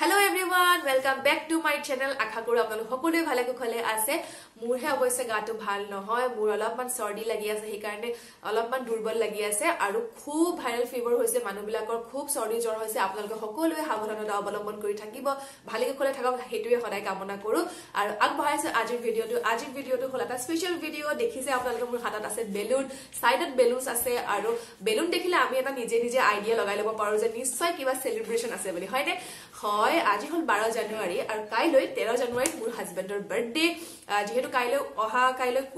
Hello everyone, welcome back to my channel. আশা কৰো আপোনালোক সকলোৱে ভালে কুশলে আছে। মোৰহে অৱশ্যে গাটো ভাল নহয়, মোৰ অলপমান সৰ্দি লাগি আছে, সেই কাৰণে অলপমান দুৰ্বল লাগি আছে আৰু খুব ভাইৰাল ফিভাৰ হৈছে, মানুহবিলাকৰ খুব সৰ্দি জ্বৰ হৈছে। আপোনালোক সকলোৱে সাৱধানতা অৱলম্বন কৰি থাকিব, ভালে কুশলে থাকক, হেতুৱে সদায় কামনা কৰো। আৰু আগবঢ়াইছো আজিৰ ভিডিওটো হ'ল এটা স্পেশাল ভিডিও। দেখিছে আপোনালোকে মোৰ হাতত আছে বেলুন, সাইডত বেলুনস আছে আৰু বেলুন দেখিলে আমি এটা নিজে আইডিয়া লগাই ল'ব পাৰো যে নিশ্চয় কিবা সেলিব্ৰেশন আছে বুলি, হয়নে? হয়, আজি হল 12 জানুৱাৰী আৰু কাইলৈ 13 জানুৱাৰীত মোৰ হাজবেণ্ডৰ বাৰ্থডে। যেহেতু কাইলৈ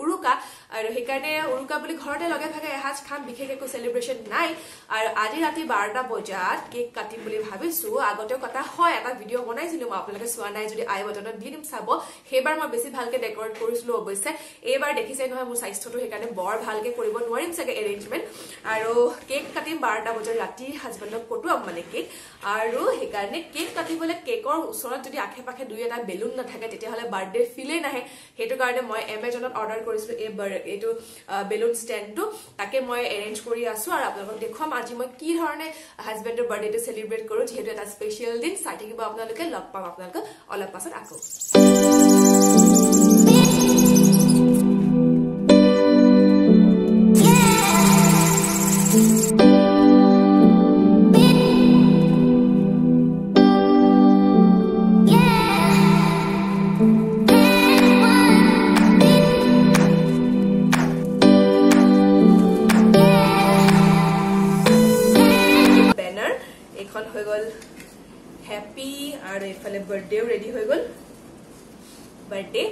উৰুকা আৰু সেইকাৰণে উৰুকা বুলি ঘৰতে লগে ভাগে এসাঁজ খাম, বিশেষ একো সেলিব্ৰেশন নাই। আৰু আজি ৰাতি 12টা বজাত কেক কাটিম বুলি ভাবিছো। আগতেও কটা হয়, এটা ভিডিও বনাইছিলো, মই আপোনালোকে চোৱা নাই যদি আই বটনত দি দিম চাব। সেইবাৰ মই বেছি ভালকে ডেকৰেট কৰিছিলো অৱশ্যে। এইবাৰ দেখিছে নহয় মোৰ স্বাস্থ্যটো, সেইকাৰণে বৰ ভালকে কৰিব নোৱাৰিম চাগে এৰেঞ্জমেন্ট। আৰু কেক কাটিম 12টা বজাত ৰাতি, হাজবেণ্ডক কটোৱাম মানে কেক। আৰু সেইকাৰণে কেক কাটিবলৈ কেকৰ ওচৰত যদি আখে পাখে দুই এটা বেলুন নাথাকে তেতিয়াহ'লে বাৰ্থডে ফিলে নাহে। সেইটো কাৰণে মই এমাজনত অৰ্ডাৰ কৰিছিলো এইটো বেলুন ষ্টেণ্ডটো, তাকে মই এৰেঞ্জ কৰি আছো আৰু আপোনালোকক দেখুৱাম আজি মই কি ধৰণে হাজবেণ্ডৰ বাৰ্থডেটো সেলিব্ৰেট কৰো। যিহেতু এটা স্পেচিয়েল দিন, চাই থাকিব আপোনালোকে। লগ পাম আপোনালোকক অলপ পাছত আকৌ। Happy আৰু এফালে বাৰ্থডেও ৰেডি হৈ গল। বাৰ্থডে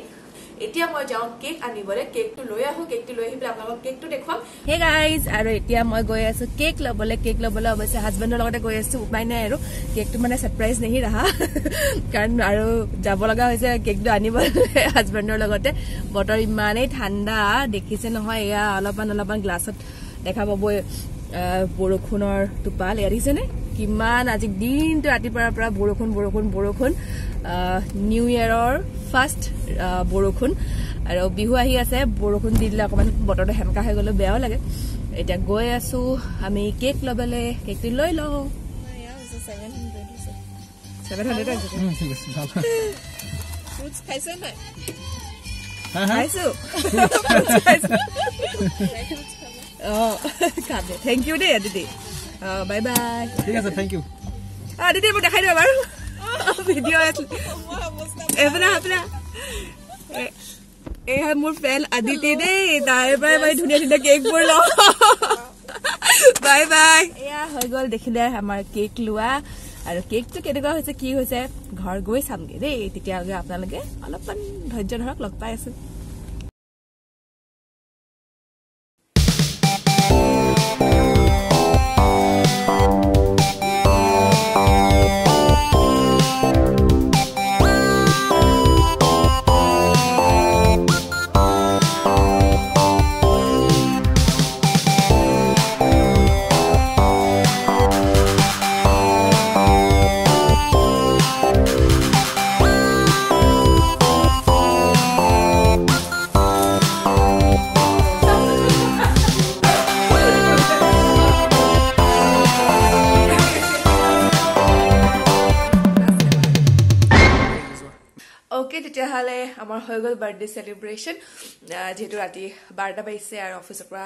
এতিয়া মই যাওঁ কেক আনিবলৈ, কেকটো লৈ আহো, কেকটো লৈ আহি পেলাই আপোনালোকক কেকটো দেখুৱাম। হে গাইজ, আৰু এতিয়া মই গৈ আছো কেক লবলৈ অৱশ্যে হাজবেণ্ডৰ লগতে গৈ আছো, উপায় নাই আৰু। কেকটো মানে সাৰপ্ৰাইজ নেহি ৰহা, কাৰণ আৰু যাব লগা হৈছে কেকটো আনিবলৈ হাজবেণ্ডৰ লগতে। বতৰ ইমানেই ঠাণ্ডা দেখিছে নহয়, এয়া অলপমান গ্লাছত দেখা পাবই বৰষুণৰ টোপাল। এয়া দেখিছেনে কিমান আজি দিনটো ৰাতিপুৱাৰ পৰা বৰষুণ। নিউ ইয়েৰৰ ফাৰ্ষ্ট বৰষুণ আৰু বিহু আহি আছে। বৰষুণ দি দিলে অকমান বতৰটো সেমেকা হৈ গ'লে বেয়াও লাগে। এতিয়া গৈ আছো আমি কেক লবলৈ, কেকটো লৈ লওঁ। 700 খাইছে নাই? খাইছো। খাবে, থেংক ইউ দেই দিদি। Bye bye. ঠিক আছে, থেংক ইউ। দিদি মই দেখাই দিবা বাৰু ভিডিঅ' এয়া মোৰ ফ্ৰেণ্ড আদিতি দেই, তাইৰ পৰাই মই ধুনীয়া কেকবোৰ লওঁ। Bye bye. এয়া হৈ গল দেখিলে আমাৰ কেক লোৱা। আৰু কেকটো কেনেকুৱা হৈছে কি হৈছে ঘৰ গৈ চামগে দেই, তেতিয়ালৈকে আপোনালোকে অলপমান ধৈৰ্য ধৰক, লগ পাই আছো। তেতিয়াহ'লে আমাৰ হৈ গ'ল বাৰ্থডে সেলিব্ৰেশন। যেহেতু ৰাতি 12টা বাজিছে আৰু অফিচৰ পৰা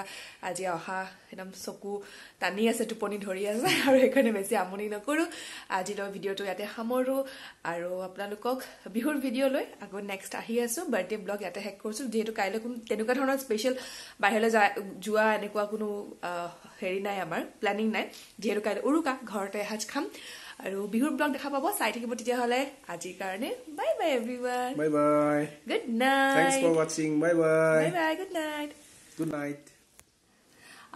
আজি অহা একদম চকু টানি আছে, টোপনি ধৰি আছে, আৰু সেইকাৰণে বেছি আমনি নকৰো। আজিলৈ ভিডিঅ'টো ইয়াতে সামৰো আৰু আপোনালোকক বিহুৰ ভিডিঅ' লৈ আকৌ নেক্সট আহি আছো। বাৰ্থডে ব্লগ ইয়াতে শেষ কৰিছো, যিহেতু কাইলৈ কোনো তেনেকুৱা ধৰণৰ স্পেচিয়েল বাহিৰলৈ যোৱা এনেকুৱা কোনো হেৰি নাই, আমাৰ প্লেনিং নাই। যিহেতু কাইলৈ উৰুকা, ঘৰতে এসাঁজ খাম আৰু বিহুৰ ব্লগ দেখা পাব, চাই থাকিব। তেতিয়াহ'লে আজিৰ কাৰণে bye bye everyone. Bye bye. Good night. Thanks for watching. Bye bye. Bye bye, good night. Good night.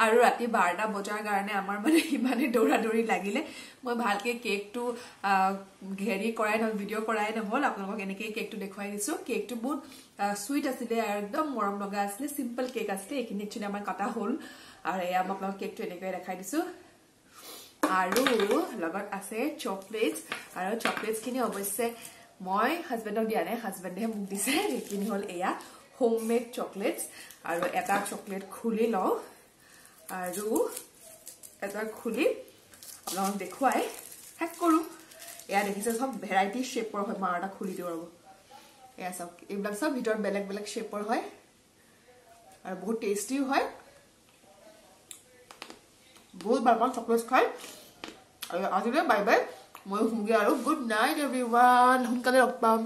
আৰু ৰাতি 12টা বজাৰ কাৰণে আমাৰ মানে ইমানে দৌৰা লাগিলে, মই ভালকে কেকটো হেৰি কৰাই নহ'ল, ভিডিঅ' কৰাই নহ'ল। আপোনালোকক এনেকে কেকটো দেখুৱাই দিছো। কেকটো বহুত চুইট আছিলে আৰু একদম মৰম লগা আছিলে, চিম্পল কেক আছিলে। এইখিনি একচুৱেলি আমাৰ কটা হ'ল আৰু এয়া মই আপোনালোকক কেকটো এনেকৈ দেখাই দিছো। আৰু লগত আছে চকলেটছ, আৰু চকলেটছ খিনি অৱশ্যে মই হাজবেণ্ডক দিয়া নাই, হাজবেণ্ডেহে মোক দিছে। এইখিনি হ'ল এয়া হোমমেড চকলেটছ। আৰু এটা চকলেট খুলি লওঁ আৰু এটা খুলি আপোনাক দেখুৱাই শেষ কৰো। এয়া দেখিছে সব ভেৰাইটি শেপৰ হয় মাৰটা খুলি দিও ৰব এয়া সব এইবিলাক সব ভিতৰত বেলেগ বেলেগ শেপৰ হয় আৰু বহুত টেষ্টিও হয় বহুত ভাল পাওঁ চকলেট খাই আজিলৈ বাই বাই মই হুমগে আৰু গুড নাইট এভৰিৱান সোনকালে লগ পাম